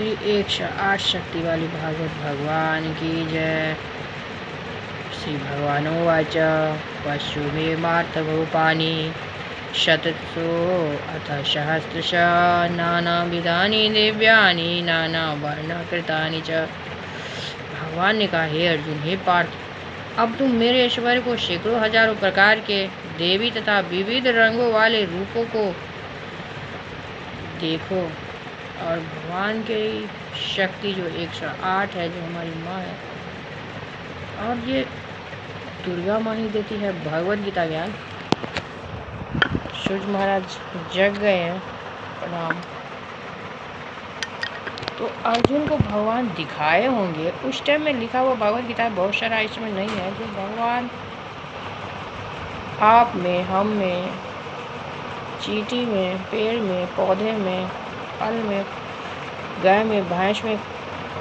श्री 108 शक्ति वाली भागवत भगवान की जय। श्री भगवानुवाच पश्युमेमार्थभूपानि शतसो अथ सहस्रश नानाविधानि दिव्यानि नानावर्णकृतानि च। भगवान ने कहा, हे अर्जुन, हे पार्थ, अब तुम मेरे ऐश्वर्य को सैकड़ों हजारों प्रकार के देवी तथा विविध रंगों वाले रूपों को देखो। और भगवान की शक्ति जो 108 है, जो हमारी माँ है, और ये दुर्गा माँ ही देती है भगवत गीता ज्ञान। सूर्य महाराज जग गए हैं, प्रणाम। तो अर्जुन को भगवान दिखाए होंगे, उस टाइम में लिखा हुआ भगवत गीता बहुत सारा इसमें नहीं है, जो भगवान आप में, हम में, चींटी में, पेड़ में, पौधे में, फल में, गाय में, भैंस में,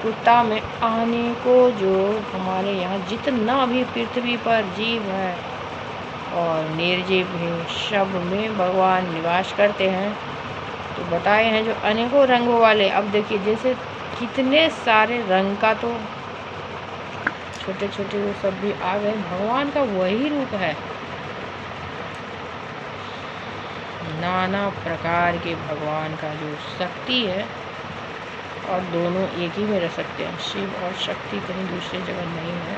कुत्ता में, आने को जो हमारे यहाँ जितना भी पृथ्वी पर जीव है और निर्जीव भी, सब में भगवान निवास करते हैं। तो बताए हैं जो अनेकों रंगों वाले। अब देखिए, जैसे कितने सारे रंग का, तो छोटे छोटे वो सब भी आ गए। भगवान का वही रूप है, नाना प्रकार के भगवान का जो शक्ति है, और दोनों एक ही में रह सकते हैं। शिव और शक्ति कहीं दूसरी जगह नहीं है।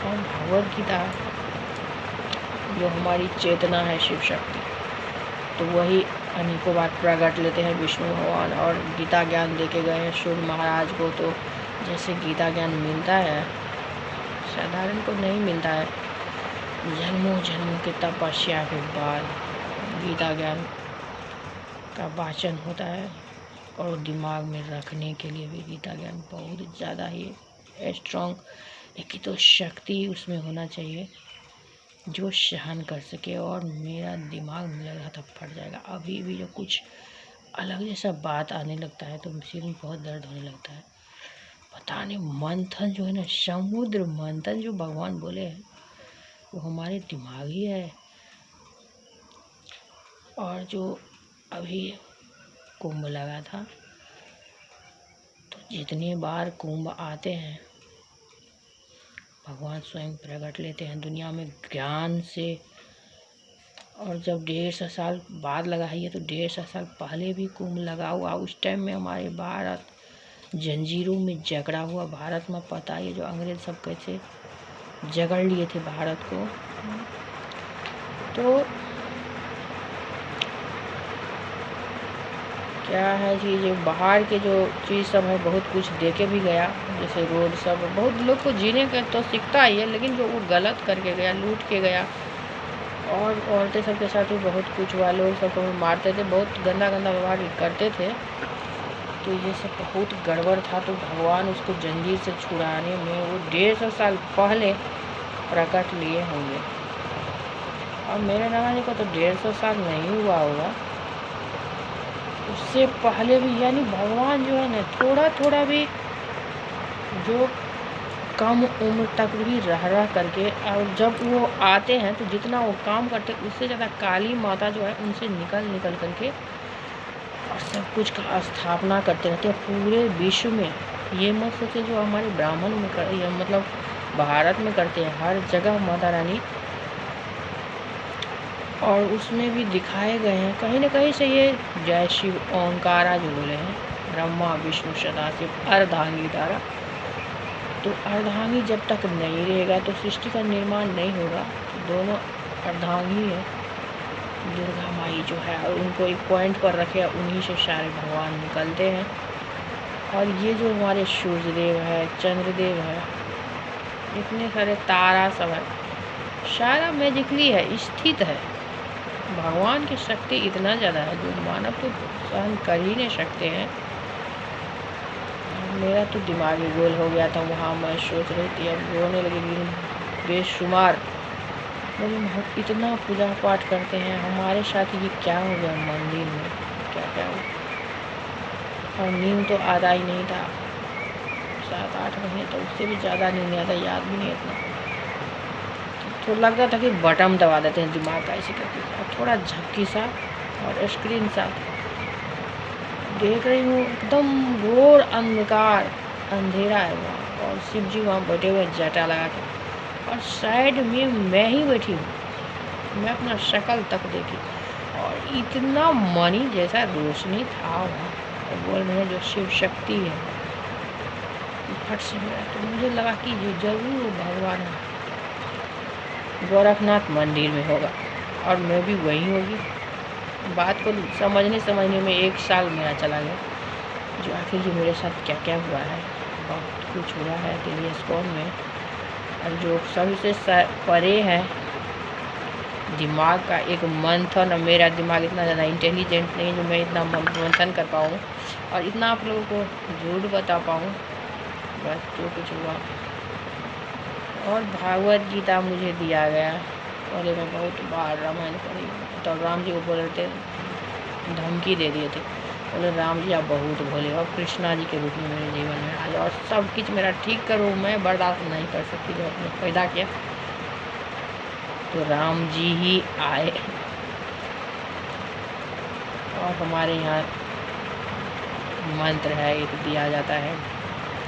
और भगवत गीता जो हमारी चेतना है, शिव शक्ति, तो वही अनेकों बार प्रकट लेते हैं विष्णु भगवान, और गीता ज्ञान देके गए हैं सूर्य महाराज को। तो जैसे गीता ज्ञान मिलता है, साधारण को नहीं मिलता है, जन्मों जन्मों की तपस्या के बाद गीता ज्ञान का वाचन होता है। और दिमाग में रखने के लिए भी गीता ज्ञान बहुत ज़्यादा ही स्ट्रॉन्ग, एक तो शक्ति उसमें होना चाहिए जो सहन कर सके। और मेरा दिमाग में लग रहा था फट जाएगा, अभी भी जो कुछ अलग जैसा बात आने लगता है तो सिर में बहुत दर्द होने लगता है। पता नहीं, मंथन जो है ना, समुद्र मंथन जो भगवान बोले हैं, वो हमारे दिमाग ही है। और जो अभी कुंभ लगा था, तो जितने बार कुंभ आते हैं, भगवान स्वयं प्रकट लेते हैं दुनिया में ज्ञान से। और जब 150 साल बाद लगा है ये, तो 150 साल पहले भी कुंभ लगा हुआ। उस टाइम में हमारे भारत जंजीरों में जकड़ा हुआ, भारत में पता है जो अंग्रेज सब कैसे जकड़ लिए थे भारत को। तो क्या है कि जो बाहर के जो चीज़ सब है, बहुत कुछ दे के भी गया, जैसे रोड सब, बहुत लोग को जीने का तो सीखता ही है, लेकिन जो वो गलत करके गया, लूट के गया। और औरतें सबके साथ भी बहुत कुछ हुआ, लोग सबको मारते थे, बहुत गंदा गंदा व्यवहार करते थे। तो ये सब बहुत गड़बड़ था। तो भगवान उसको जंजीर से छुड़ाने में वो 150 साल पहले प्रकट लिए होंगे। और मेरे नाना को तो 150 साल नहीं हुआ होगा, उससे पहले भी। यानी भगवान जो है ना, थोड़ा थोड़ा भी जो कम उम्र तक भी रह करके, और जब वो आते हैं तो जितना वो काम करते हैं, उससे ज़्यादा काली माता जो है उनसे निकल करके और सब कुछ का स्थापना करते रहते हैं पूरे विश्व में। ये मत सोचे जो हमारे ब्राह्मण में मतलब भारत में करते हैं, हर जगह माता रानी। और उसमें भी दिखाए गए हैं कहीं ना कहीं से ये जय शिव ओंकारा जो बोले हैं, ब्रह्मा विष्णु सदाशिव अर्धांगी द्वारा। तो अर्धांगी जब तक नहीं रहेगा तो सृष्टि का निर्माण नहीं होगा। दोनों अर्धांगी है, दुर्गा माई जो है, और उनको एक पॉइंट पर रखे, उन्हीं से सारे भगवान निकलते हैं। और ये जो हमारे सूर्यदेव है, चंद्रदेव है, इतने सारे तारा सब है, सारा मैजिकली है, स्थित है। भगवान की शक्ति इतना ज़्यादा है जो मानव तो सहन कर ही नहीं सकते हैं। मेरा तो दिमाग ही गोल हो गया था वहाँ। मैं सोच रही थी, अब रोने लगी बेशुमार। मेरे इतना पूजा पाठ करते हैं, हमारे साथ ये क्या हो गया मंदिर में, क्या क्या हुआ। और नींद तो आधा ही नहीं था, 7-8 महीने, तो उससे भी ज़्यादा नींद नहीं आता, याद भी नहीं इतना। तो लगता था कि बटन दबा देते हैं दिमाग का ऐसे करके, थोड़ा झपकी सा और स्क्रीन सा देख रही हूँ एकदम घोर अंधकार, अंधेरा है वहाँ, और शिव जी वहाँ बैठे हुए जटा लगा के, और साइड में मैं ही बैठी हूँ। मैं अपना शक्ल तक देखी, और इतना मणि जैसा रोशनी था वहाँ, और बोल रहे हैं जो शिव शक्ति है। फट से मिला तो मुझे लगा कि ये जरूर भगवान गोरखनाथ मंदिर में होगा, और मैं भी वही होगी। बात को समझने में 1 साल मेरा चला गया, जो आखिर जी मेरे साथ क्या क्या हुआ है। बहुत कुछ हुआ है दिल्ली इस्कॉन में, और जो सबसे परे है दिमाग का एक मंथन। और मेरा दिमाग इतना ज़्यादा इंटेलिजेंट नहीं जो मैं इतना मंथन कर पाऊँ और इतना आप लोगों को झूठ बता पाऊँ। बस जो कुछ हुआ। और भागवत गीता मुझे दिया गया, और मैं बहुत बार रामायण पढ़ी, तो राम जी को बोल रहे थे, धमकी दे दिए थे, बोले राम जी आप बहुत भोले, और कृष्णा जी के रूप में मेरे जीवन में आज, और सब कुछ मेरा ठीक करो, मैं बर्दाश्त नहीं कर सकती जो आपने पैदा किया। तो राम जी ही आए, और हमारे यहाँ मंत्र है एक दिया जाता है,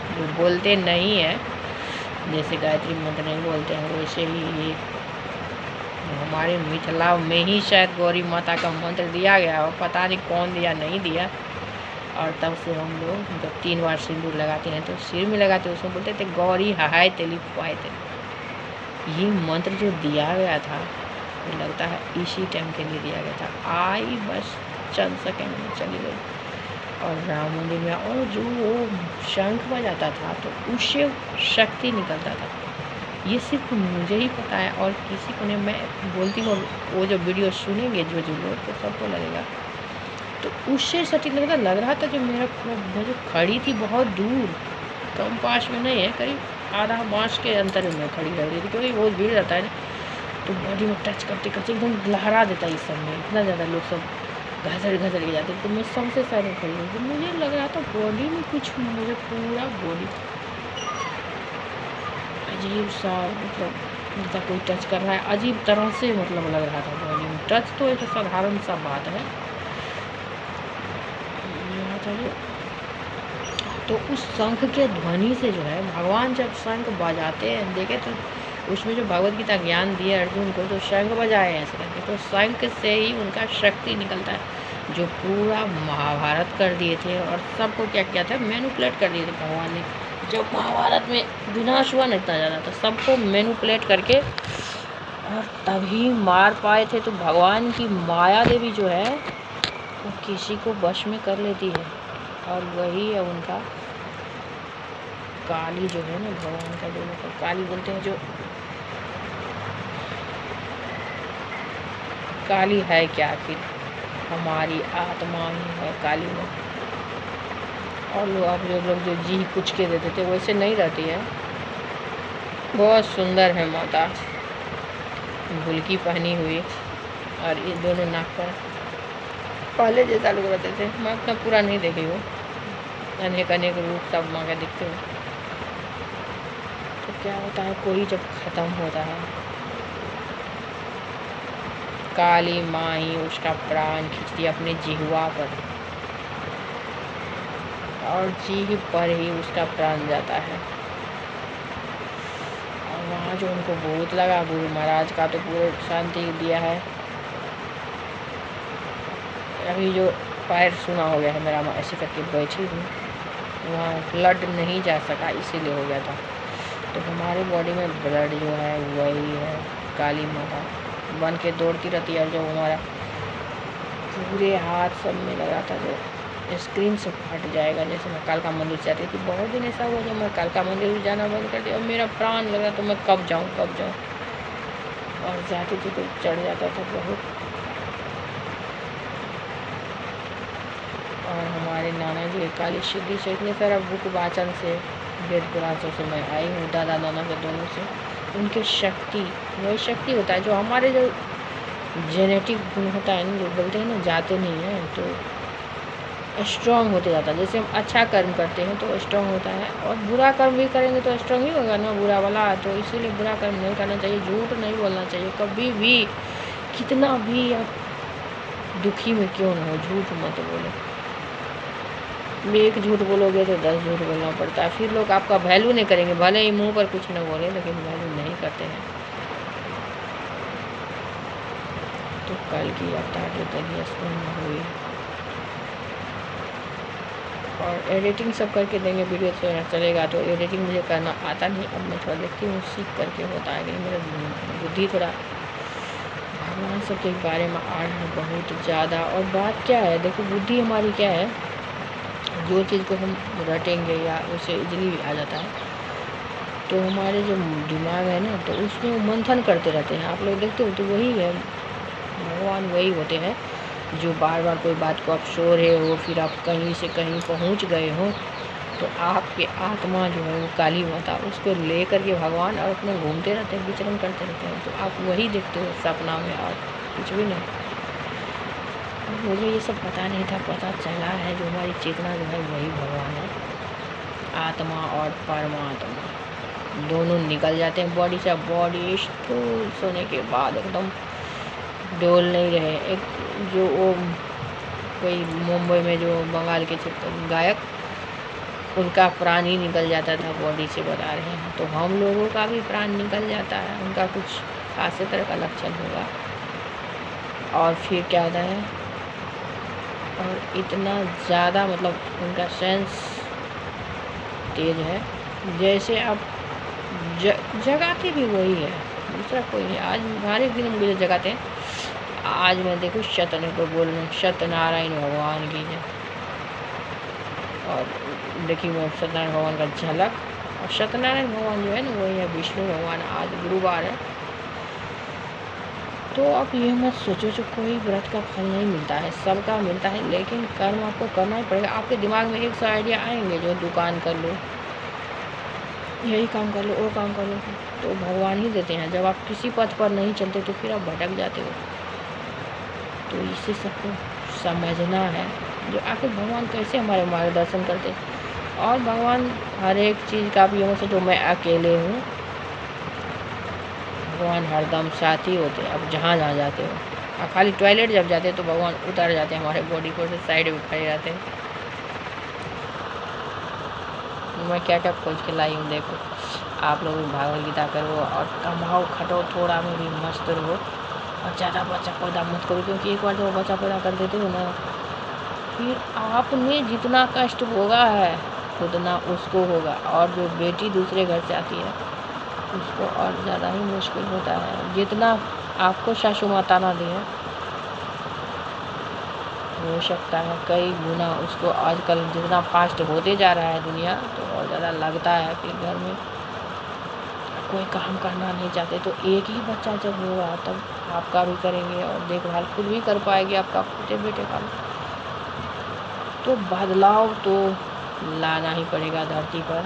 जो बोलते नहीं है, जैसे गायत्री मंत्र नहीं बोलते हैं, वैसे ही ये हमारे मिथिला में ही शायद गौरी माता का मंत्र दिया गया, और पता नहीं कौन दिया नहीं दिया। और तब से हम लोग जब 3 बार सिंदूर लगाते हैं तो सिर में लगाते हैं, उसमें बोलते थे गौरी हाय तेली फुआए तेली। ये मंत्र जो दिया गया था मुझे लगता है इसी टाइम के लिए दिया गया था। आई बस चंद सेकेंड में चली गई। और राम मंदिर में और जो वो शंख बजाता था तो उससे शक्ति निकलता था, ये सिर्फ मुझे ही पता है और किसी को नहीं। मैं बोलती हूँ वो जो वीडियो सुनेंगे जो लोग तो सबको लगेगा। तो उससे सटीक लग रहा था जो मैं जो खड़ी थी बहुत दूर, कम पास में नहीं है, करीब आधा बाँस के अंतर में खड़ी लग रही थी, क्योंकि बहुत भीड़ रहता है तो बॉडी में टच करते करते एकदम लहरा देता है। इस समय इतना ज़्यादा लोग सब घसड़ के जाते, तो मैं सबसे साइड खड़ी हुई, तो मुझे लग रहा था बॉडी में कुछ, मुझे पूरा बॉडी अजीब सा, मतलब जैसा कोई टच कर रहा है, अजीब तरह से मतलब लग रहा था बॉडी में। टच तो एक साधारण सा बात है, तो उस शंख के ध्वनि से जो है भगवान जब शंख बजाते हैं, देखे तो उसमें जो भगवत गीता ज्ञान दिए अर्जुन को, तो शंख बजाए ऐसे करके, तो शंख से ही उनका शक्ति निकलता है, जो पूरा महाभारत कर दिए थे और सबको क्या किया था, मैनिपुलेट कर दिए थे भगवान ने। जब महाभारत में विनाश हुआ ना इतना ज़्यादा, तो सबको मैनिपुलेट करके और तभी मार पाए थे। तो भगवान की माया देवी जो है वो किसी को वश में कर लेती है, और वही है उनका काली जो है ना, भगवान का जो मतलब काली बोलते हैं, जो काली है क्या, आखिर हमारी आत्मा ही है काली में। और लोग आप जो लोग जो जी कुछ के देते थे वैसे नहीं रहती है, बहुत सुंदर है माता, भुलकी पहनी हुई, और ये दोनों नाक पर पहले जैसा लोग रहते थे। मैं अपना पूरा नहीं देखी हूँ, अनेक अनेक रूप सब माँ के दिखते हुए। तो क्या होता है, कोई जब ख़त्म होता है, काली माँ ही उसका प्राण खींचती है अपने जिह्वा पर, और जीभ पर ही उसका प्राण जाता है। और वहाँ जो उनको भूत लगा, गुरु महाराज का तो पूरे शांति दिया है। अभी जो पैर सुना हो गया है मेरा, मैं ऐसे करके बैठी हूँ, वहाँ ब्लड नहीं जा सका इसीलिए हो गया था। तो हमारी बॉडी में ब्लड जो है वही है काली माता बन के दौड़ती रहती है, जो हमारा पूरे हाथ सब में लगा था, जो स्क्रीन से फट जाएगा। जैसे मैं कालका मंदिर जाती थी, बहुत दिन ऐसा हुआ जब मैं कालका मंदिर जाना बंद कर दिया और मेरा प्राण लग रहा, तो मैं कब जाऊँ, और जाती थी तो चढ़ जाता था बहुत। और हमारे नाना जी काली सिद्धि से इतने सारा बुक वाचन से, वेद पुराण से मैं आई हूँ, दादा नाना के दोनों से। उनके शक्ति, वही शक्ति होता है जो हमारे जो जेनेटिक गुण होता है ना, जो बोलते हैं ना जाते नहीं हैं, तो स्ट्रॉन्ग होते जाता है। जैसे हम अच्छा कर्म करते हैं तो स्ट्रॉन्ग होता है, और बुरा कर्म भी करेंगे तो स्ट्रॉन्ग ही होगा ना बुरा वाला। तो इसीलिए बुरा कर्म नहीं करना चाहिए, झूठ नहीं बोलना चाहिए कभी भी, कितना भी आप दुखी में क्यों ना हो, झूठ मत बोलो। एक झूठ बोलोगे तो 10 झूठ बोलना पड़ता है, फिर लोग आपका वैल्यू नहीं करेंगे। भले ही मुंह पर कुछ न बोले लेकिन वैल्यू नहीं करते हैं। तो कल की अवतार जो दलिया में हुई और एडिटिंग सब करके देंगे, वीडियो तो चलेगा। तो एडिटिंग मुझे करना आता नहीं, अब मैं थोड़ा देखती हूँ, सीख करके होता है कि मेरा बुद्धि थोड़ा भगवान सब के बारे में आ रहा है बहुत ज़्यादा। और बात क्या है, देखो बुद्धि हमारी क्या है, जो चीज़ को हम रटेंगे या उसे इजली आ जाता है, तो हमारे जो दिमाग है ना, तो उसमें मंथन करते रहते हैं। आप लोग देखते हो तो वही है, भगवान वही होते हैं जो बार बार कोई बात को आप सो रहे हो, फिर आप कहीं से कहीं पहुंच गए हो, तो आपके आत्मा जो है वो काली माता, उसको ले करके भगवान और अपने घूमते रहते हैं, विचरण करते रहते हैं। तो आप वही देखते हो सपना में और कुछ भी नहीं। मुझे ये सब पता नहीं था, पता चला है जो हमारी चेतना जो है वही भगवान है। आत्मा और परमात्मा दोनों निकल जाते हैं बॉडी से। बॉडी स्थूल सोने के बाद एकदम डोल नहीं रहे। एक जो वो कोई मुंबई में जो बंगाल के गायक, उनका प्राण ही निकल जाता था बॉडी से, बता रहे हैं। तो हम लोगों का भी प्राण निकल जाता है, उनका कुछ खास तरह का लक्षण होगा। और फिर क्या होता है, और इतना ज़्यादा मतलब उनका सेंस तेज है, जैसे आप जगाते भी वही है, दूसरा कोई नहीं। आज हर एक दिन मुझे जगाते हैं। आज मैं देखो सत्यनारायण भगवान की है, और देखिए मैं सत्यनारायण भगवान का झलक। और सत्यनारायण भगवान जो है ना वही है विष्णु भगवान। आज गुरुवार है, तो आप ये मत सोचो जो कोई व्रत का फल नहीं मिलता है, सबका मिलता है, लेकिन कर्म आपको करना ही पड़ेगा। आपके दिमाग में 100 आइडिया आएंगे, जो दुकान कर लो, यही काम कर लो, वो काम कर लो, तो भगवान ही देते हैं। जब आप किसी पथ पर नहीं चलते तो फिर आप भटक जाते हो। तो इसे सबको समझना है, जो आखिर भगवान कैसे हमारे मार्गदर्शन करते हैं। और भगवान हर एक चीज़ का भी ये सोचो मैं अकेले हूँ, भगवान हरदम साथी होते हैं। अब जहाँ जहाँ जाते हो, आप खाली टॉयलेट जब जाते हैं तो भगवान उतर जाते हैं हमारे बॉडी को, से साइड में खड़े रहते हैं। मैं क्या क्या खोज के लाई हूँ, देखो। आप लोग भागवत गीता करो और कमाओ खटो, थोड़ा में भी मस्त रहो, और ज़्यादा बच्चा पैदा मत करो, क्योंकि एक बार जब बच्चा पैदा कर देते हो ना, फिर आपने जितना कष्ट भोगा है उतना उसको होगा। और जो बेटी दूसरे घर से आती है उसको और ज़्यादा ही मुश्किल होता है। जितना आपको सासू माता ना दी है, हो सकता है कई गुना उसको। आजकल जितना फास्ट होते जा रहा है दुनिया, तो और ज़्यादा लगता है कि घर में कोई काम करना नहीं चाहते। तो एक ही बच्चा जब होगा तब आपका भी करेंगे, और देखभाल खुद भी कर पाएंगे आपका खुद बेटे का। तो बदलाव तो लाना ही पड़ेगा धरती पर।